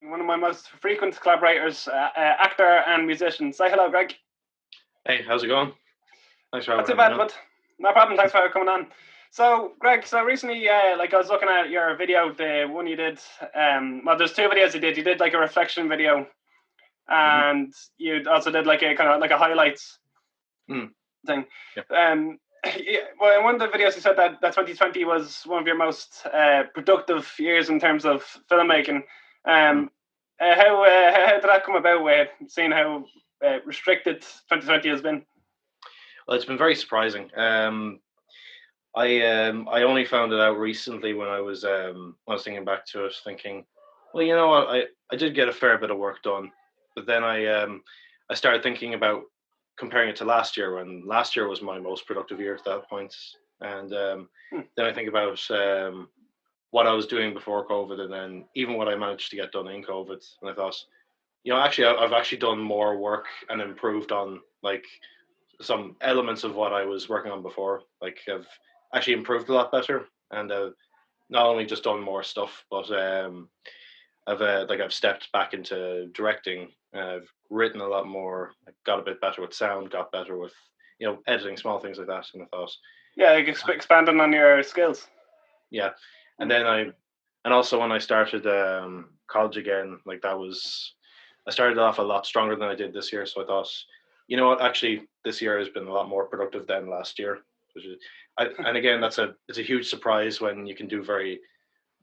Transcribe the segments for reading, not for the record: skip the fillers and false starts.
one of my most frequent collaborators, actor and musician. Say hello, Greg. Hey, how's it going? Thanks for having me. Not too bad, but no problem. Thanks for coming on. So, Greg, recently, I was looking at your video, the one you did. Well, there's two videos you did. You did like a reflection video, and you also did like a kind of like a highlights thing. Yep. Well, in one of the videos, you said that 2020 was one of your most productive years in terms of filmmaking. How did that come about? Seeing how restricted 2020 has been. Well, it's been very surprising. I only found it out recently when I was thinking back to it, thinking, well, you know what, I did get a fair bit of work done, but then I started thinking about comparing it to last year, when last year was my most productive year at that point, and then I think about what I was doing before COVID, and then even what I managed to get done in COVID, and I thought, actually, I've actually done more work and improved on like some elements of what I was working on before. Like I've actually improved a lot better, and not only just done more stuff, but I've stepped back into directing. I've written a lot more. I got a bit better with sound. Got better with editing, small things like that. And I thought, like expanding on your skills. Yeah, and then also when I started college again, I started off a lot stronger than I did this year. So I thought, you know what, actually this year has been a lot more productive than last year. And again, it's a huge surprise when you can do very,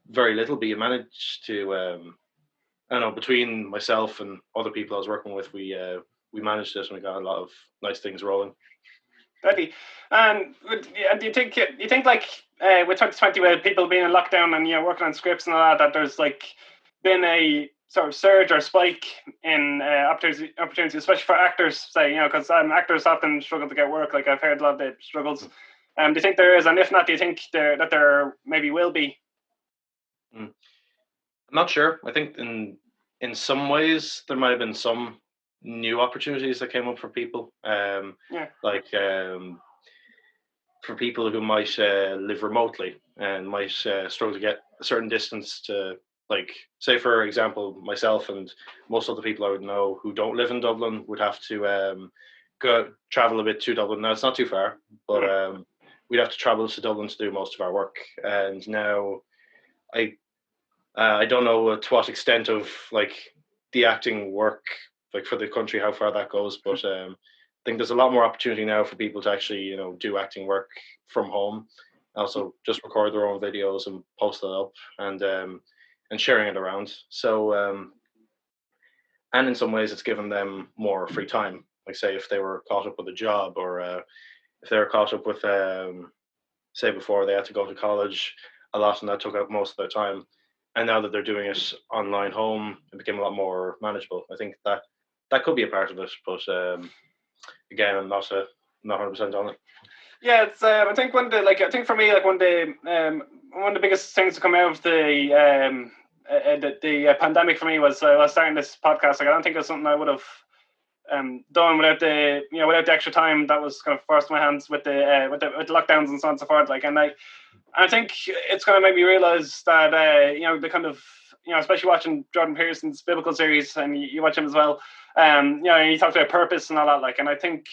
very little, but you manage to, I don't know, between myself and other people I was working with, we managed it, and we got a lot of nice things rolling. Ready. And do you think like with 2020, with people being in lockdown and working on scripts and all that there's like been a sort of surge or spike in opportunities, especially for actors, say, because actors often struggle to get work. Like I've heard a lot of the struggles. Do you think there is, and if not, do you think that there maybe will be? I'm not sure. I think in some ways there might have been some new opportunities that came up for people. Like for people who might live remotely and might struggle to get a certain distance to, like, say for example, myself and most other people I would know who don't live in Dublin would have to travel a bit to Dublin. Now it's not too far, but we'd have to travel to Dublin to do most of our work. And now I don't know to what extent of like the acting work, like for the country, how far that goes, but I think there's a lot more opportunity now for people to actually do acting work from home, also just record their own videos and post it up and sharing it around. So and in some ways it's given them more free time, like say if they were caught up with a job, or if they were caught up with say before they had to go to college a lot and that took up most of their time, and now that they're doing it online home, it became a lot more manageable. I think that could be a part of it, but again, I'm not 100% on it. Yeah, it's I think for me, like one of the biggest things to come out of the pandemic for me was I was starting this podcast. Like I don't think it was something I would have done without the without the extra time that was kind of forced my hands with the lockdowns and so on and so forth. Like, and I think it's going to make me realize that the kind of especially watching Jordan Peterson's biblical series, and you watch him as well. He talks about purpose and all that. Like, and I think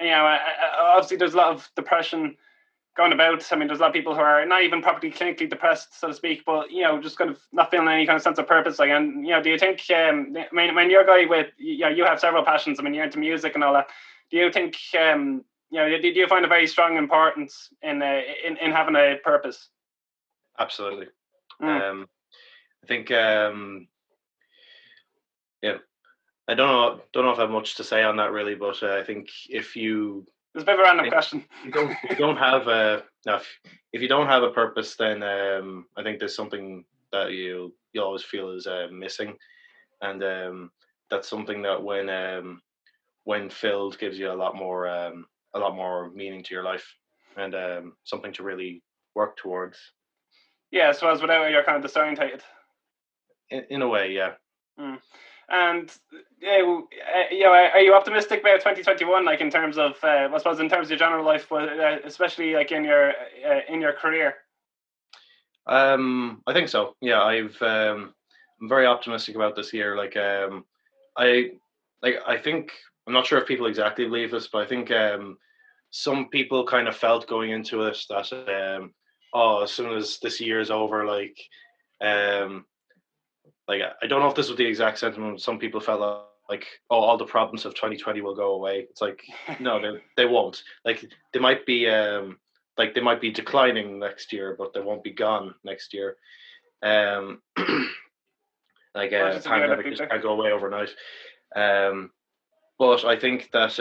obviously there's a lot of depression going about. I mean, there's a lot of people who are not even properly clinically depressed, so to speak, but just kind of not feeling any kind of sense of purpose. Like, and do you think? I mean, you're a guy with you have several passions. I mean, you're into music and all that. Do you think? Do you find a very strong importance in having a purpose? Absolutely. I think I don't know if I have much to say on that really, but I think if you it's a bit of a random question. If you don't have a purpose, then I think there's something that you always feel is missing, and that's something that when filled gives you a lot more meaning to your life, and something to really work towards. Yeah, so as without it, you're kind of disorientated. In a way, yeah. And are you optimistic about 2021? Like in terms of, I suppose, in terms of your general life, but especially like in your career. I think so. Yeah, very optimistic about this year. I I think I'm not sure if people exactly believe this, but I think some people kind of felt going into it that oh, as soon as this year is over, um, I don't know if this was the exact sentiment. Some people felt like oh, all the problems of 2020 will go away. It's like no, they won't. They might be they might be declining next year, but they won't be gone next year. Um, pandemic just can't go away overnight. But I think that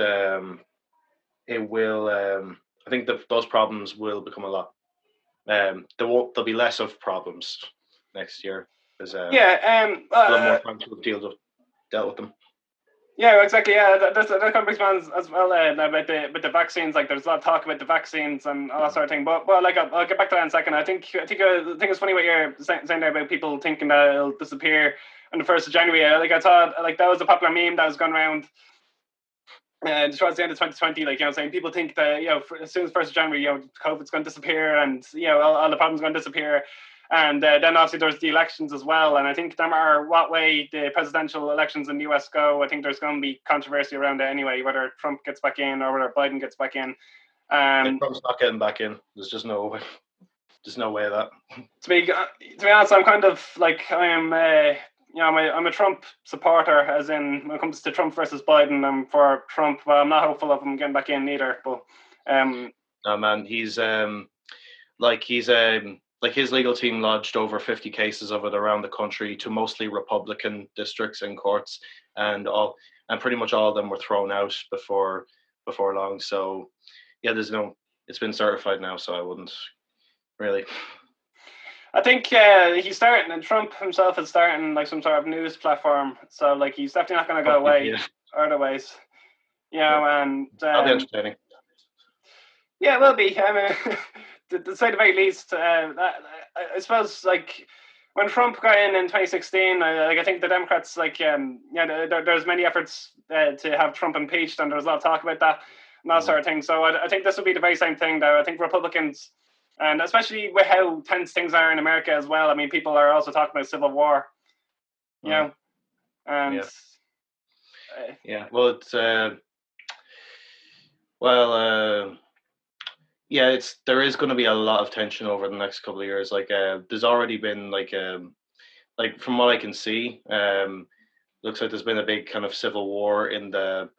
it will. I think that those problems will become a lot. There'll be less of problems next year because we'll have more time to dealt with them. Yeah, exactly. Yeah, that kind of brings me on as well about the vaccines. Like, there's a lot of talk about the vaccines and all that sort of thing. But like, I'll get back to that in a second. I think it's funny what you're saying there about people thinking that it'll disappear on the 1st of January. Like, I thought that was a popular meme that was going around towards the end of 2020. Like, saying people think that as soon as 1st of January, COVID's going to disappear and all the problems are going to disappear. And then obviously there's the elections as well. And I think no matter what way the presidential elections in the US go, I think there's going to be controversy around it anyway, whether Trump gets back in or whether Biden gets back in. Trump's not getting back in. There's just no way. There's no way of that. To be honest, I'm kind of like I'm a Trump supporter, as in when it comes to Trump versus Biden, I'm for Trump, but I'm not hopeful of him getting back in either. But no, man, he's his legal team lodged over 50 cases of it around the country to mostly Republican districts and courts, and pretty much all of them were thrown out before long. So yeah, it's been certified now, so I wouldn't really. I think he's starting, and Trump himself is starting like some sort of news platform. So like he's definitely not going to go away otherwise. And that'll be entertaining. Yeah, it will be. I mean, to say the very least, I suppose like when Trump got in 2016, I think the Democrats there's many efforts to have Trump impeached, and there's a lot of talk about that and that sort of thing. So I think this will be the very same thing, though. I think Republicans, and especially with how tense things are in America as well. I mean, people are also talking about civil war. And well, it's there is going to be a lot of tension over the next couple of years. There's already been from what I can see, looks like there's been a big kind of civil war in the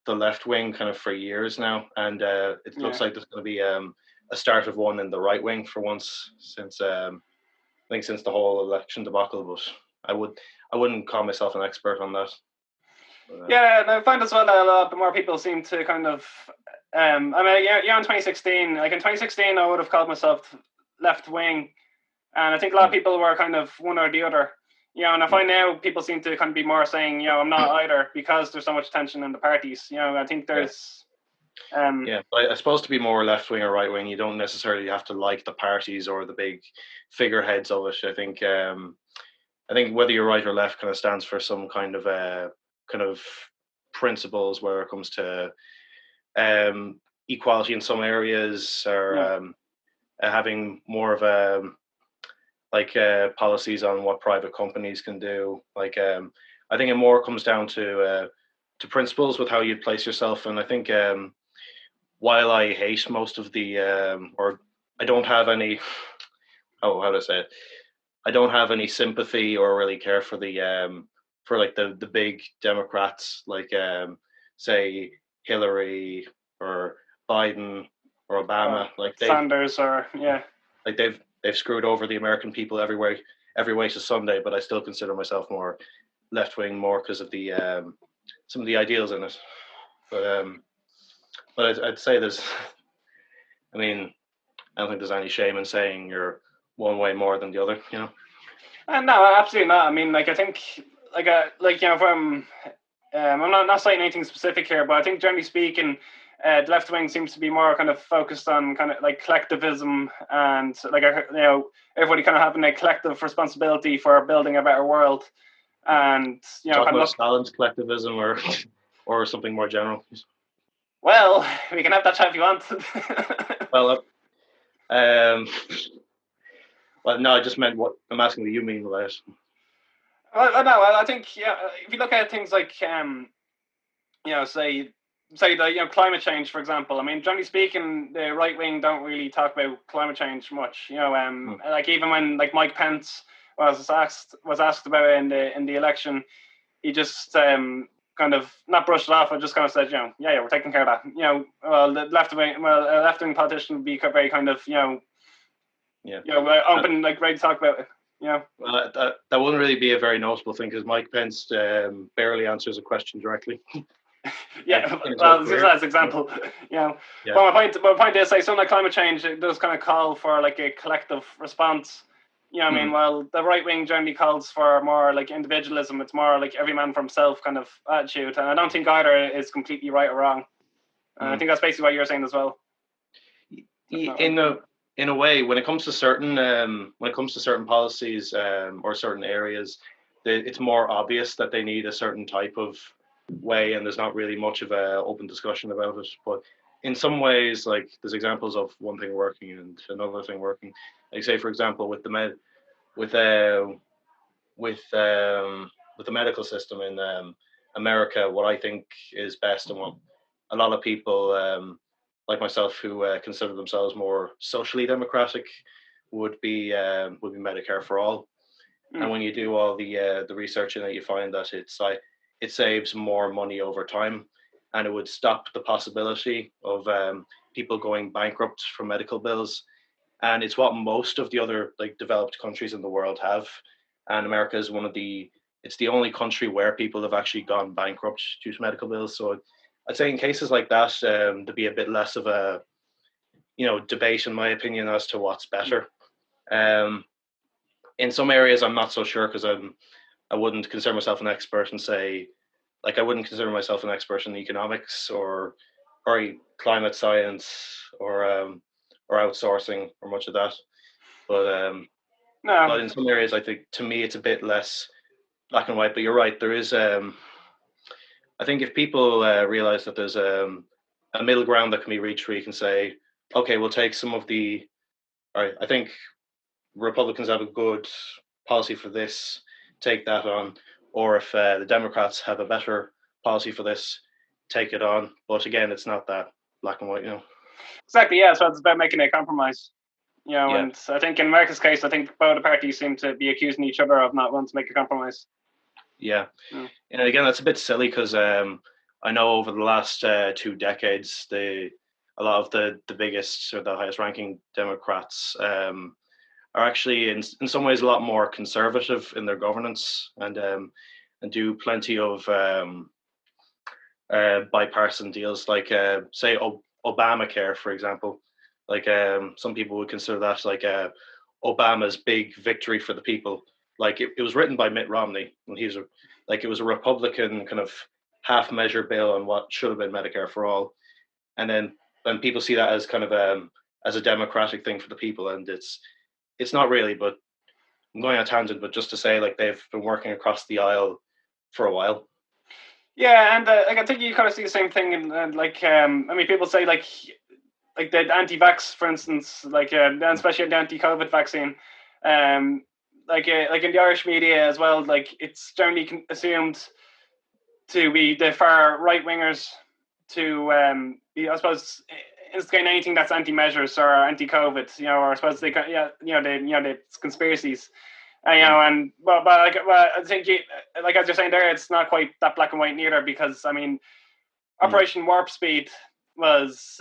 left wing kind of for years now, and it looks like there's going to be a start of one in the right wing for once since I think since the whole election debacle. But I wouldn't call myself an expert on that. But, and I find as well that a lot more people seem to kind of. I mean, in 2016, like in 2016, I would have called myself left wing, and I think a lot of people were kind of one or the other. And I find now people seem to kind of be more saying, I'm not either, because there's so much tension in the parties. I think there's. But I suppose to be more left wing or right wing, you don't necessarily have to like the parties or the big figureheads of it. I think whether you're right or left kind of stands for some kind of principles where it comes to equality in some areas, or having more of policies on what private companies can do. I think it more comes down to principles with how you place yourself. And I think while I hate most of the or I don't have any how do I say it? I don't have any sympathy or really care for the big Democrats, say Hillary or Biden or Obama, Sanders, they've screwed over the American people every way to Sunday. But I still consider myself more left wing, more because of the some of the ideals in it. But I'd say there's. I mean, I don't think there's any shame in saying you're one way more than the other. And no, absolutely not. I mean, I think from. I'm not citing anything specific here, but I think generally speaking, the left wing seems to be more kind of focused on kind of like collectivism and everybody kind of having a collective responsibility for building a better world. And talking about Stalin's collectivism or something more general. Well, we can have that chat if you want. Well, no, I just meant what I'm asking what you mean by it. Well, no, I think if you look at things like say the climate change, for example. I mean, generally speaking, the right wing don't really talk about climate change much. Like even when like Mike Pence was asked about it in the election, he just kind of not brushed it off, but just kind of said, yeah, we're taking care of that. The left wing politician would be very kind of open, like ready to talk about it. Well, that wouldn't really be a very noticeable thing because Mike Pence barely answers a question directly. Yeah, well, that's an example. Yeah. Well, my point is, like, something like climate change, it does kind of call for like a collective response. I mean, well, the right wing generally calls for more like individualism. It's more like every man for himself kind of attitude, and I don't think either is completely right or wrong. And I think that's basically what you're saying as well. In a way, when it comes to certain policies or certain areas, it's more obvious that they need a certain type of way, and there's not really much of a open discussion about it. But in some ways, like there's examples of one thing working and another thing working. Like say, for example, with the medical system in America, what I think is best, and what a lot of people like myself who consider themselves more socially democratic would be Medicare for all. And when you do all the research in it, you find that it saves more money over time, and it would stop the possibility of people going bankrupt from medical bills. And it's what most of the other like developed countries in the world have. And America is it's the only country where people have actually gone bankrupt due to medical bills. So I'd say in cases like that, there'd be a bit less of a debate, in my opinion, as to what's better. In some areas, I'm not so sure because I wouldn't consider myself an expert and say, like, I wouldn't consider myself an expert in economics or climate science or outsourcing or much of that. But but in some areas, I think to me it's a bit less black and white. But you're right, there is. I think if people realize that there's a middle ground that can be reached where you can say, okay, we'll take some of the. All right, I think Republicans have a good policy for this, take that on. Or if the Democrats have a better policy for this, take it on. But again, it's not that black and white, Exactly, yeah. So it's about making a compromise. And I think in America's case, I think both parties seem to be accusing each other of not wanting to make a compromise. Yeah. And again, that's a bit silly because I know over the last 2 decades, a lot of the biggest or the highest ranking Democrats are actually in some ways a lot more conservative in their governance and do plenty of bipartisan deals, like say Obamacare, for example. Like some people would consider that like Obama's big victory for the people. Like it was written by Mitt Romney, and it was a Republican kind of half measure bill on what should have been Medicare for all, and then people see that as kind of as a democratic thing for the people, and it's not really. But I'm going on a tangent, but just to say, like they've been working across the aisle for a while. Yeah, and like I think you kind of see the same thing, and like I mean, people say like the anti-vax, for instance, like especially the anti-COVID vaccine, like in the Irish media as well, like it's generally assumed to be the far right wingers to be, I suppose, instigating anything that's anti-measures or anti-COVID, or I suppose the conspiracies. And but I think like as you're saying there, it's not quite that black and white neither, because I mean, Operation Warp Speed was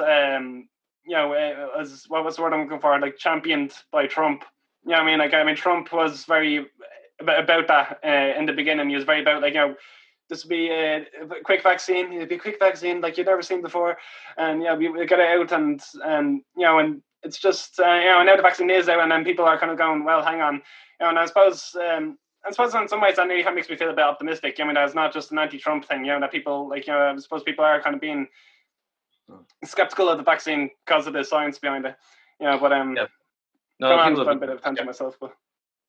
was, what was the word I'm looking for? Like championed by Trump. Trump was very about that in the beginning. He was very about like this would be a quick vaccine. It'd be a quick vaccine like you'd never seen before, and we get it out and and it's just now the vaccine is out, and then people are kind of going, well, hang on, and I suppose in some ways that really makes me feel a bit optimistic. I mean, that's not just an anti-Trump thing. That people like I suppose people are kind of being skeptical of the vaccine because of the science behind it. But No, I'm a bit of a tangent myself, but.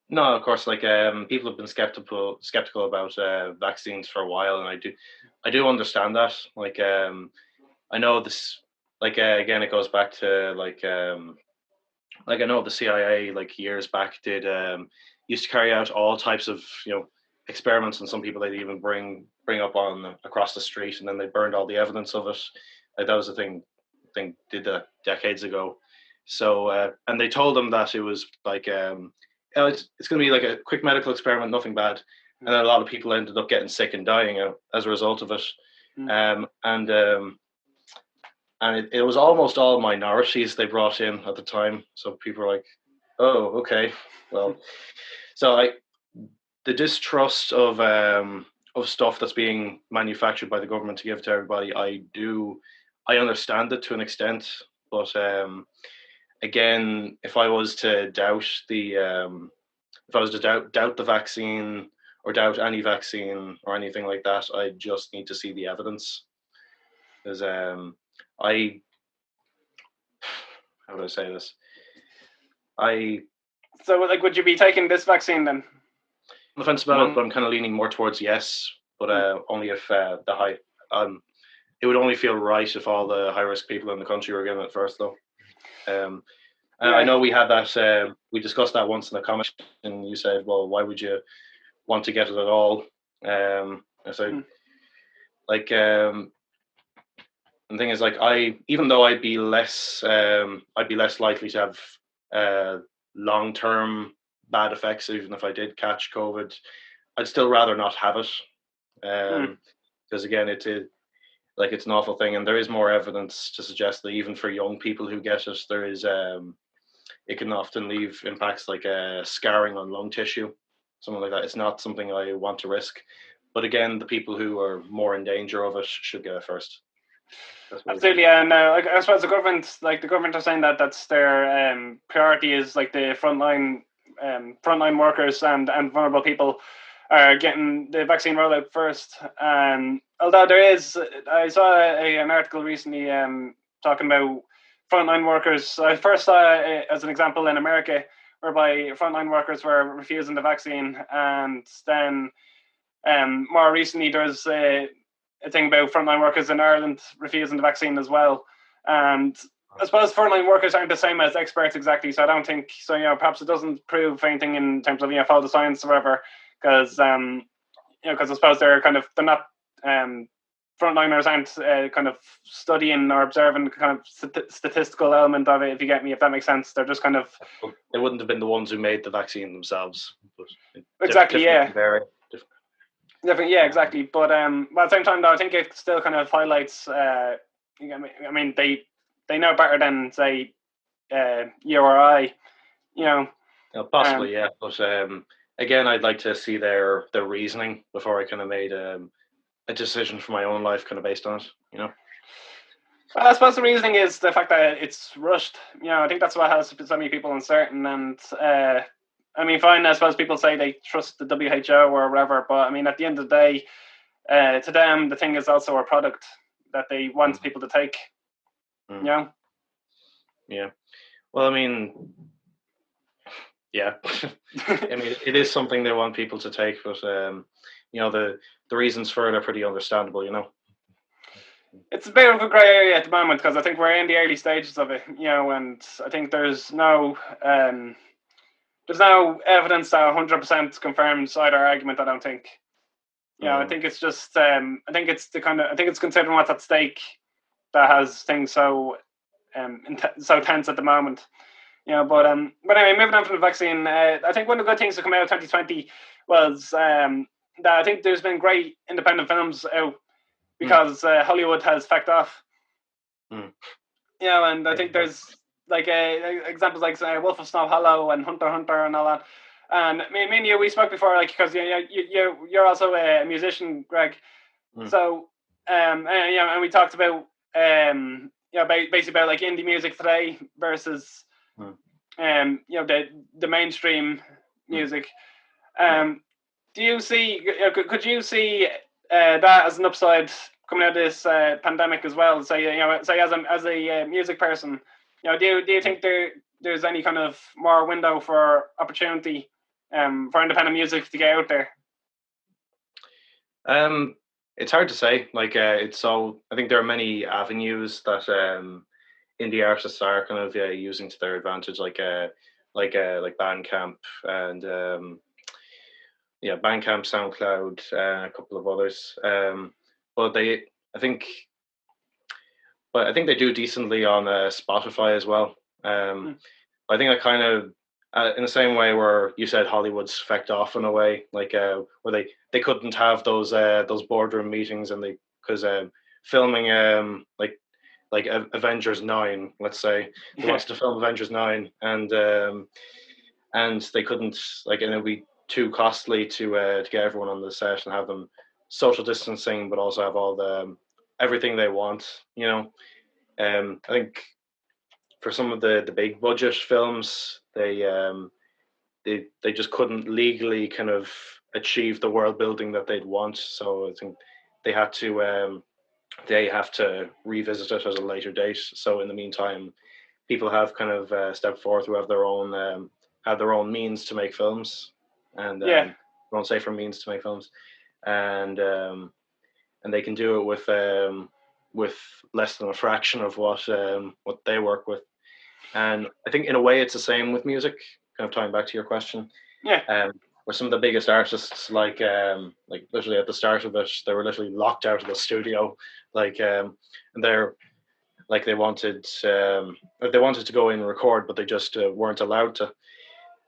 No, of course, like people have been skeptical about vaccines for a while, and I do understand that. Like I know this, like again, it goes back to like I know the CIA like years back did used to carry out all types of experiments on some people they'd even bring up on across the street, and then they burned all the evidence of it. Like that was the thing. Did that decades ago. So and they told them that it was like oh, it's going to be like a quick medical experiment, nothing bad. And then a lot of people ended up getting sick and dying as a result of it. And it was almost all minorities they brought in at the time. So people were like, oh, okay, well, so the distrust of stuff that's being manufactured by the government to give to everybody, I understand it to an extent, but again, if I was to doubt the vaccine or doubt any vaccine or anything like that, I just need to see the evidence. Because how do I say this? So, like, would you be taking this vaccine then? On the fence about it, but I'm kind of leaning more towards yes, but only if it would only feel right if all the high risk people in the country were getting it first, though. I know we had that. We discussed that once in the comment, and you said, "Well, why would you want to get it at all?" I said, like, the thing is, like, even though I'd be less likely to have long-term bad effects, even if I did catch COVID, I'd still rather not have it. Because again, it's an awful thing, and there is more evidence to suggest that even for young people who get it, there is it can often leave impacts like scarring on lung tissue, something like that. It's not something I want to risk, but again, the people who are more in danger of it should get it first. Absolutely, and I suppose the government are saying that that's their priority is like the frontline workers and vulnerable people are getting the vaccine rollout first. Although I saw an article recently talking about frontline workers. I first saw it as an example in America, whereby frontline workers were refusing the vaccine, and then more recently there's a thing about frontline workers in Ireland refusing the vaccine as well. And I suppose frontline workers aren't the same as experts exactly, so I don't think so. Perhaps it doesn't prove anything in terms of follow the science or whatever, because because I suppose they're not frontliners aren't kind of studying or observing the kind of statistical element of it. If you get me, if that makes sense, they're just kind of. They wouldn't have been the ones who made the vaccine themselves. But exactly. Yeah. Different. Yeah, exactly. But at the same time, though, I think it still kind of highlights. I mean, they know better than say you or I. Possibly, yeah. But again, I'd like to see their reasoning before I kind of made a decision for my own life, kind of based on it. Well, I suppose the reasoning is the fact that it's rushed. I think that's what has so many people uncertain. And I mean, fine. I suppose people say they trust the WHO or whatever, but I mean, at the end of the day, to them, the thing is also a product that they want people to take. Yeah. Well, I mean, yeah. I mean, it is something they want people to take, but the reasons for it are pretty understandable. It's a bit of a grey area at the moment because I think we're in the early stages of it. And I think there's no evidence that 100% confirms either argument. I don't think. I think it's just. I think it's considering what's at stake that has things so so tense at the moment. But anyway, moving on from the vaccine, I think one of the good things to come out of 2020 was that I think there's been great independent films out because Hollywood has fecked off. And I think there's like examples like Wolf of Snow Hollow and Hunter x Hunter and all that. And me and you, we spoke before, like, because you're also a musician, Greg. So and we talked about basically about like indie music today versus the mainstream music. Do you see? Could you see that as an upside coming out of this pandemic as well? Say as a music person, do you think there's any kind of more window for opportunity for independent music to get out there? It's hard to say. Like, I think there are many avenues that indie artists are kind of using to their advantage, like Bandcamp and yeah, Bandcamp, SoundCloud, a couple of others. But I think, I think they do decently on Spotify as well. Mm. I think I kind of, in the same way where you said Hollywood's fecked off in a way, like where they couldn't have those boardroom meetings, and they because filming like Avengers 9, let's say they Yeah. wanted to film Avengers 9, and they couldn't, like, and it'd be too costly to get everyone on the set and have them social distancing, but also have all the everything they want. I think for some of the big budget films, they just couldn't legally kind of achieve the world building that they'd want. So I think they had to they have to revisit it at a later date. So in the meantime, people have kind of stepped forth who have their own means to make films, and Yeah. own safer means to make films, and and they can do it with less than a fraction of what they work with. And I think in a way it's the same with music. Kind of tying back to your question, Yeah. where some of the biggest artists, like literally at the start of it, they were literally locked out of the studio, and they're like they wanted to go in and record, but they just weren't allowed to.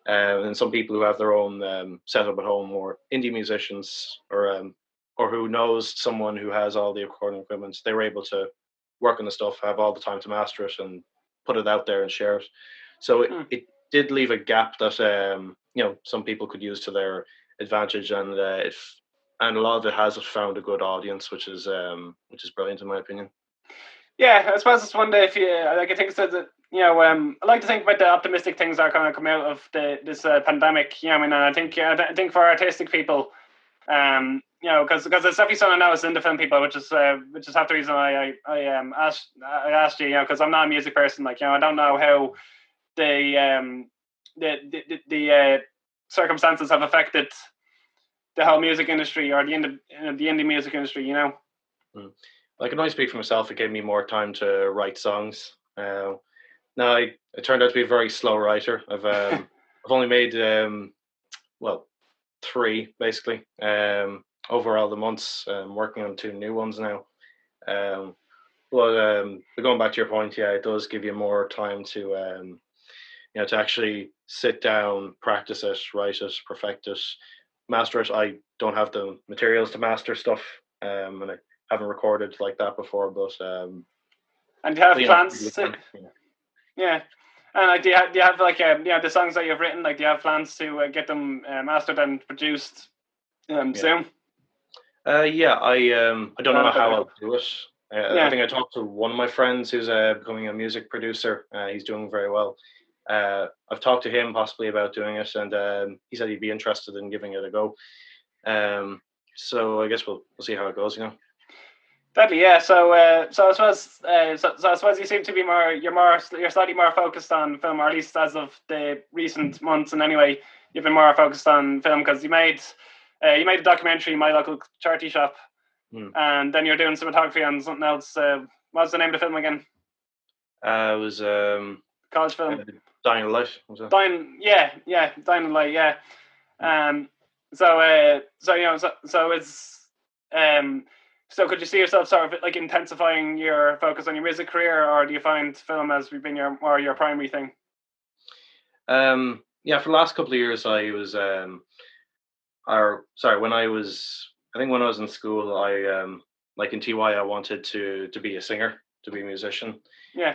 And some people who have their own setup at home, or indie musicians, or who knows someone who has all the recording equipment, they were able to work on the stuff, have all the time to master it, and put it out there and share it. So it did leave a gap that some people could use to their advantage, and and a lot of it has found a good audience, which is brilliant in my opinion. Yeah, I suppose it's one day if you like. I think so that I like to think about the optimistic things that are kind of coming out of this pandemic. I mean, and I think for artistic people, because there's definitely something now in the film people, which is half the reason I asked you, because I'm not a music person. Like, I don't know how the circumstances have affected the whole music industry or the indie music industry. I can only speak for myself. It gave me more time to write songs. Now I turned out to be a very slow writer. I've only made 3 basically over all the months. I'm working on 2 new ones now. But going back to your point, yeah, it does give you more time to to actually sit down, practice it, write it, perfect it, master it. I don't have the materials to master stuff, and I haven't recorded like that before. But and do you have plans? Yeah. And like, do you have like the songs that you've written? Like, do you have plans to get them mastered and produced soon? Yeah, I don't know how I'll do it. I think I talked to one of my friends who's becoming a music producer. He's doing very well. I've talked to him possibly about doing it, and he said he'd be interested in giving it a go. So I guess we'll see how it goes. Definitely, yeah. So I suppose you seem to be you're slightly more focused on film, or at least as of the recent months. And anyway, you've been more focused on film because you made a documentary, My Local Charity Shop, and then you're doing cinematography on something else. What's the name of the film again? It was college film. Dying Light. Was it? Dying Light. Yeah. So it's So could you see yourself sort of like intensifying your focus on your music career, or do you find film has been your primary thing? Yeah, for the last couple of years, I was when I was in school, I like in TY, I wanted to be a singer, to be a musician. Yeah.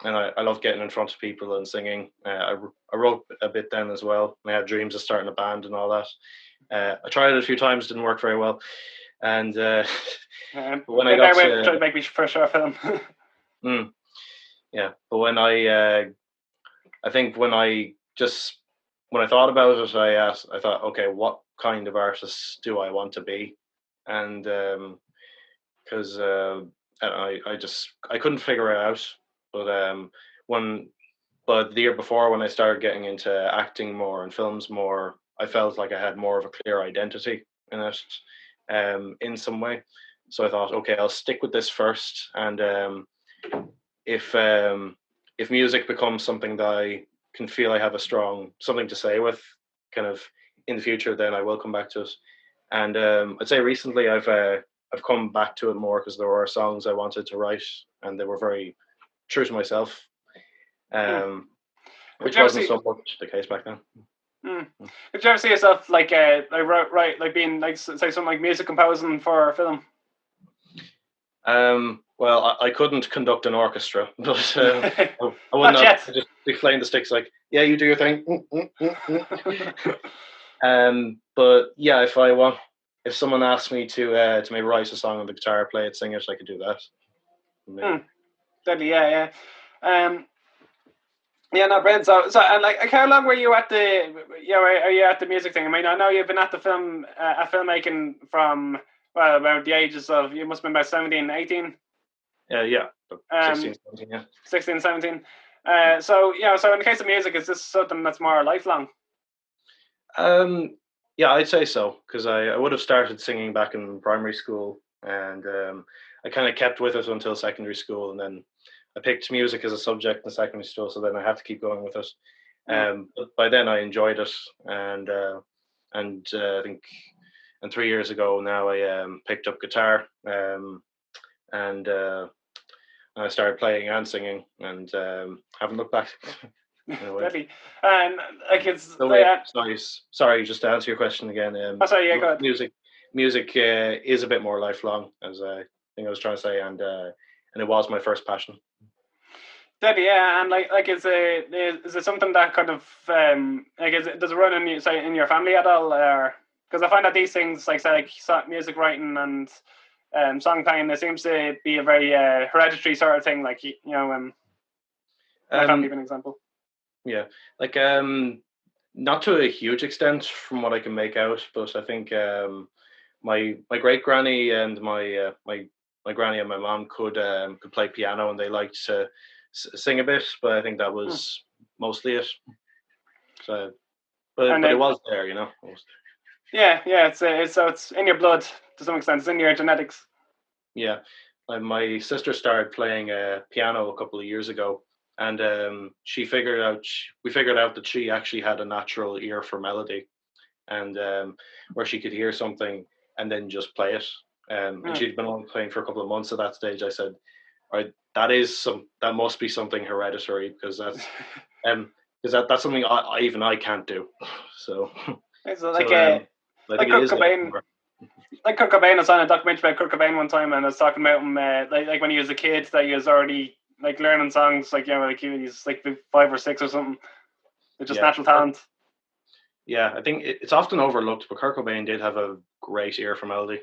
And I love getting in front of people and singing. I wrote a bit then as well. I had dreams of starting a band and all that. I tried it a few times, didn't work very well. And when I got to make me for sure film. Yeah, but when I think when I thought about it, I thought, okay, what kind of artist do I want to be? And because I couldn't figure it out. But the year before, when I started getting into acting more and films more, I felt like I had more of a clear identity in it, in some way. So I thought, okay, I'll stick with this first, and if music becomes something that I can feel I have a strong something to say with, kind of in the future, then I will come back to it. And I'd say recently I've come back to it more because there were songs I wanted to write, and they were very true to myself, Did which you ever wasn't see? so much the case back then. Did you ever see yourself like being like say something like music composing for a film? Well, I couldn't conduct an orchestra, but I wouldn't Not have yet. just be playing the sticks like, yeah, you do your thing. But yeah, if someone asked me to maybe write a song on the guitar, play it, sing it, I could do that. Maybe. Deadly, yeah. Yeah, no, Brent. So, and like, how long were you at the? Yeah, are you at the music thing? I mean, I know you've been at the filmmaking from well about the ages of you must have been about 17, 18. Yeah, Um, 16, 17, yeah. 16, 17. So yeah, so in the case of music, is this something that's more lifelong? Yeah, I'd say so because I would have started singing back in primary school, and I kind of kept with it until secondary school, and then I picked music as a subject in secondary school, so then I had to keep going with it. But by then I enjoyed it, and I think, and 3 years ago now I picked up guitar, and I started playing and singing, and haven't looked back. Deadly. And like it's So wait, sorry, just to answer your question again. sorry, yeah, go ahead. Music is a bit more lifelong, as I think I was trying to say, and it was my first passion. Deadly, yeah, and like is it something that kind of like does it run in say in your family at all, or because I find that these things like say like music writing and song playing, there seems to be a very hereditary sort of thing, like my family being an example. Yeah, like not to a huge extent from what I can make out, but I think my great granny and my granny and my mom could play piano, and they liked to sing a bit, but I think that was mostly it. So, but it was there, you know. Yeah, it's in your blood to some extent. It's in your genetics. Yeah, my sister started playing piano a couple of years ago, and we figured out that she actually had a natural ear for melody, and where she could hear something and then just play it. And she'd been only playing for a couple of months at that stage. I said, "All right, that must be something hereditary because that's something I can't do." So it's like Kurt Cobain. Like Kurt Cobain, I saw a documentary about Kurt Cobain one time, and I was talking about him like when he was a kid, that he was already like learning songs, like like he was like 5 or 6 or something. It's just natural talent. Yeah, I think it's often overlooked, but Kurt Cobain did have a great ear for melody.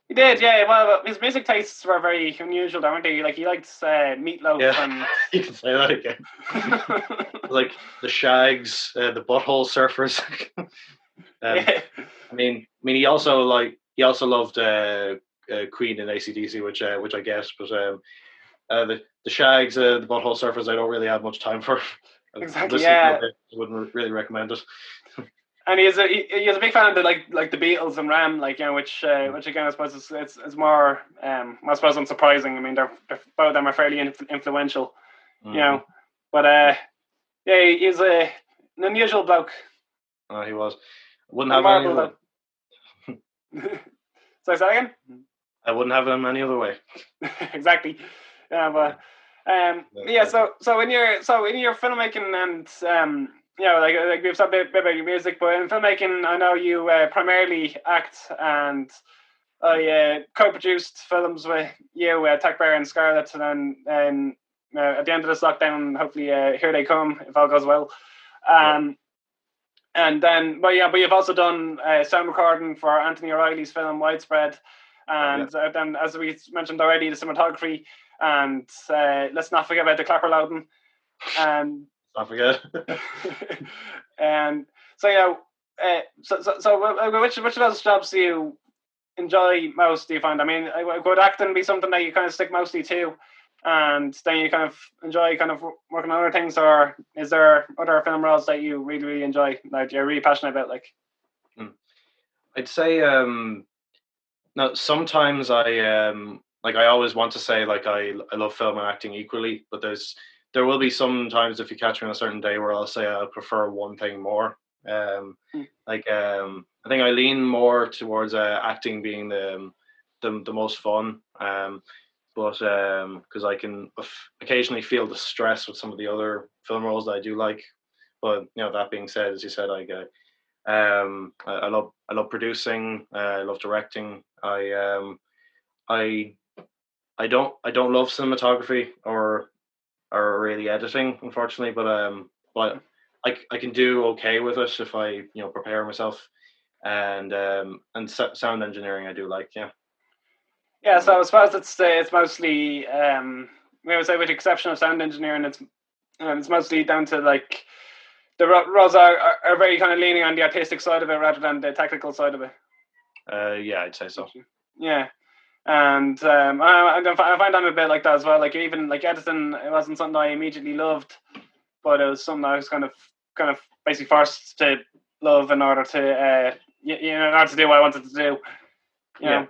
He did, yeah. Well, his music tastes were very unusual, weren't they? Like he liked Meatloaf. Yeah, and you can say that again. Like the Shags, the Butthole Surfers. I mean, he also loved Queen and AC/DC, which I guess, but the Shags, the Butthole Surfers, I don't really have much time for. Exactly, yeah. I wouldn't really recommend it. And he's a big fan of the like the Beatles and Ram, like which again I suppose it's more I suppose unsurprising. I mean, they're both of them are fairly influential, But yeah, he's an unusual bloke. He was. Wouldn't have any other way. So say again. I wouldn't have him any other way. Exactly. Yeah, but yeah. So in your filmmaking and like we've talked a bit about your music, but in filmmaking, I know you primarily act, and I co-produced films with you, Takbir and Scarlet, and then at the end of this lockdown, hopefully Here They Come, if all goes well. And then, but you've also done sound recording for Anthony O'Reilly's film Widespread, and then, as we mentioned already, the cinematography, and let's not forget about the clapper louding. Not forget. And so which of those jobs do you enjoy most? Do you find? I mean, would acting be something that you kind of stick mostly to, and then you kind of enjoy kind of working on other things, or is there other film roles that you really, really enjoy, like you're really passionate about? Like, I'd say no. Sometimes I I always want to say like I love film and acting equally, but there will be some times if you catch me on a certain day where I'll say I prefer one thing more. I think I lean more towards acting being the most fun. But because I can occasionally feel the stress with some of the other film roles that I do like. But that being said, as you said, I love producing. I love directing. I I don't love cinematography or really editing, unfortunately. But I can do okay with it if I prepare myself. And sound engineering I do like, yeah. Yeah, so I suppose it's mostly I would say with the exception of sound engineering, it's mostly down to like the roles are very kind of leaning on the artistic side of it rather than the technical side of it. Yeah, I'd say so. Yeah, and I find I'm a bit like that as well. Like even like editing, it wasn't something I immediately loved, but it was something I was kind of basically forced to love in order to in order to do what I wanted to do. Yeah.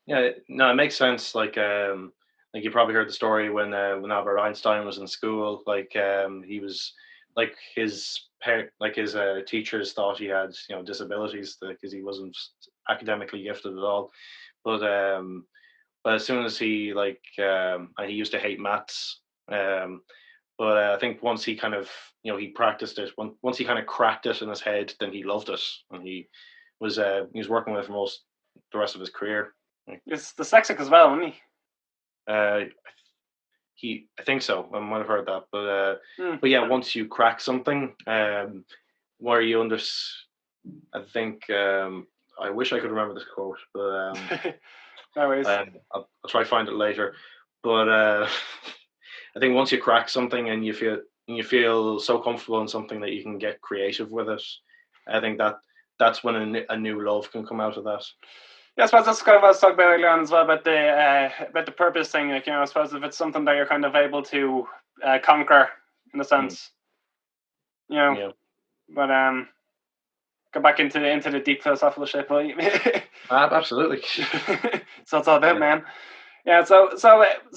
Yeah, no, it makes sense. Like you probably heard the story when Albert Einstein was in school. Like he was like his teachers thought he had disabilities because he wasn't academically gifted at all. But as soon as and he used to hate maths. But I think once he kind of he practiced it, once he kind of cracked it in his head, then he loved it, and he was working with it for most the rest of his career. It's dyslexic as well, isn't he? I think so. I might have heard that, but yeah, once you crack something, where you I think I wish I could remember this quote, but no worries. I'll try to find it later. But I think once you crack something and you feel so comfortable in something that you can get creative with it, I think that's when a new love can come out of that. Yeah, I suppose that's kind of what I was talking about earlier on as well about the purpose thing. Like I suppose if it's something that you're kind of able to conquer in a sense, Yeah. But go back into the deep philosophical shit. But absolutely. So it's all about, man. Yeah. So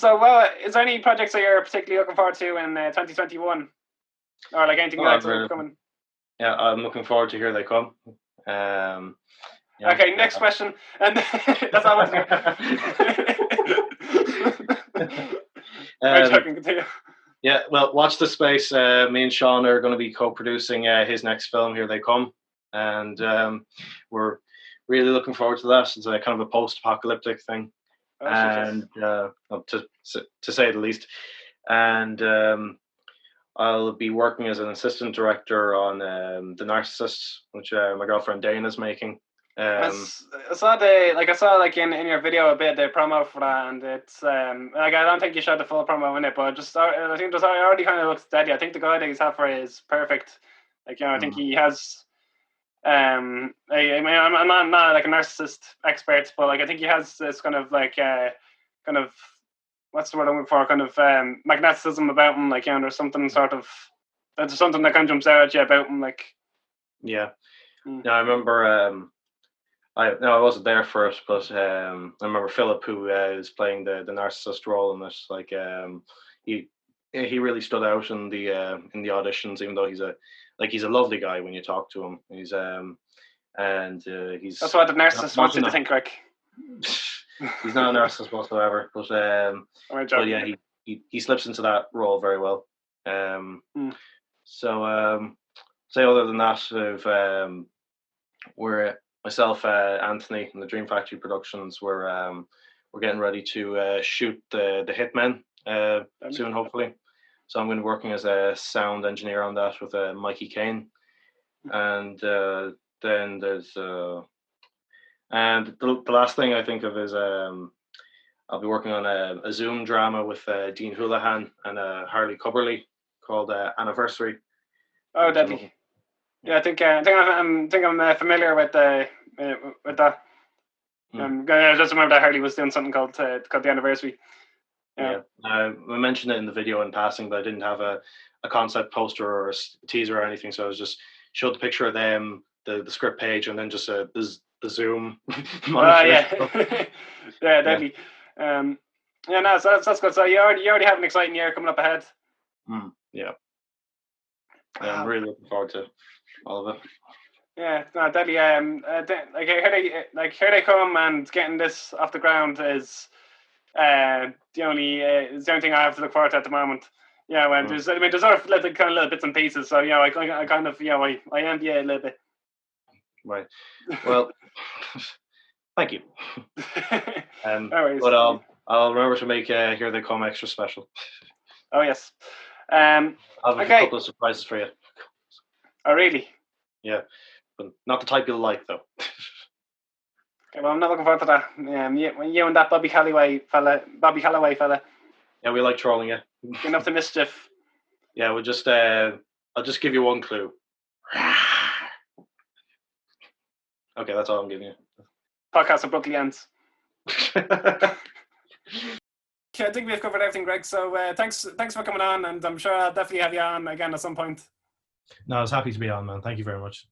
well, is there any projects that you're particularly looking forward to in 2021, or like anything coming? Yeah, I'm looking forward to Here They Come. Okay, next question. And that's all I want to do. Yeah, well, watch the space. Me and Sean are going to be co-producing his next film, Here They Come, and we're really looking forward to that. It's a kind of a post-apocalyptic thing, to say the least. And I'll be working as an assistant director on The Narcissist, which my girlfriend Dana is making. I saw in your video a bit the promo for that, and it's I don't think you showed the full promo in it, but I think it already kind of looks steady. I think the guy that he's had for it is perfect. I think he has. I'm not like a narcissist expert, but I think he has this kind of what's the word I'm looking for? Kind of magnetism about him. There's something that kind of jumps out at you about him. Yeah. I remember. I wasn't there for it, but I remember Philip, who is playing the narcissist role in this. He really stood out in the auditions, even though he's a lovely guy when you talk to him. He's that's what the narcissist wants you to think like. He's not a narcissist whatsoever, but yeah, he slips into that role very well. So say other than that, we're myself, Anthony, and the Dream Factory Productions. We're getting ready to shoot the Hitmen soon, hopefully. So I'm going to be working as a sound engineer on that with Mikey Kane, and then there's and the last thing I think of is I'll be working on a Zoom drama with Dean Houlihan and Harley Cubberley called Anniversary. Oh, deadly. Yeah, I think I'm familiar with that. I just remember that Harley was doing something called The Anniversary. Yeah. I mentioned it in the video in passing, but I didn't have a concept poster or a teaser or anything, so I was just showed the picture of them, the script page, and then just the Zoom monitor. Yeah, deadly. No, so that's good. So you already have an exciting year coming up ahead. Yeah. I'm really looking forward to it. all of it. Yeah, no, deadly. Here they come, and getting this off the ground is the only thing I have to look forward to at the moment. Yeah, when there's other little bits and pieces. So I kind of I envy you a little bit. Right. Well, thank you. But I'll remember to make Here They Come extra special. Oh yes. I'll have a couple of surprises for you. Oh really? Yeah, but not the type you'll like though. Okay, well, I'm not looking forward to that. You and that Bobby Calloway fella. Yeah, we like trolling you. Getting up to mischief. Yeah, we'll just I'll just give you one clue. Okay, that's all I'm giving you. Podcast abruptly ends. Okay, I think we've covered everything, Greg. So thanks for coming on, and I'm sure I'll definitely have you on again at some point. No, I was happy to be on, man. Thank you very much.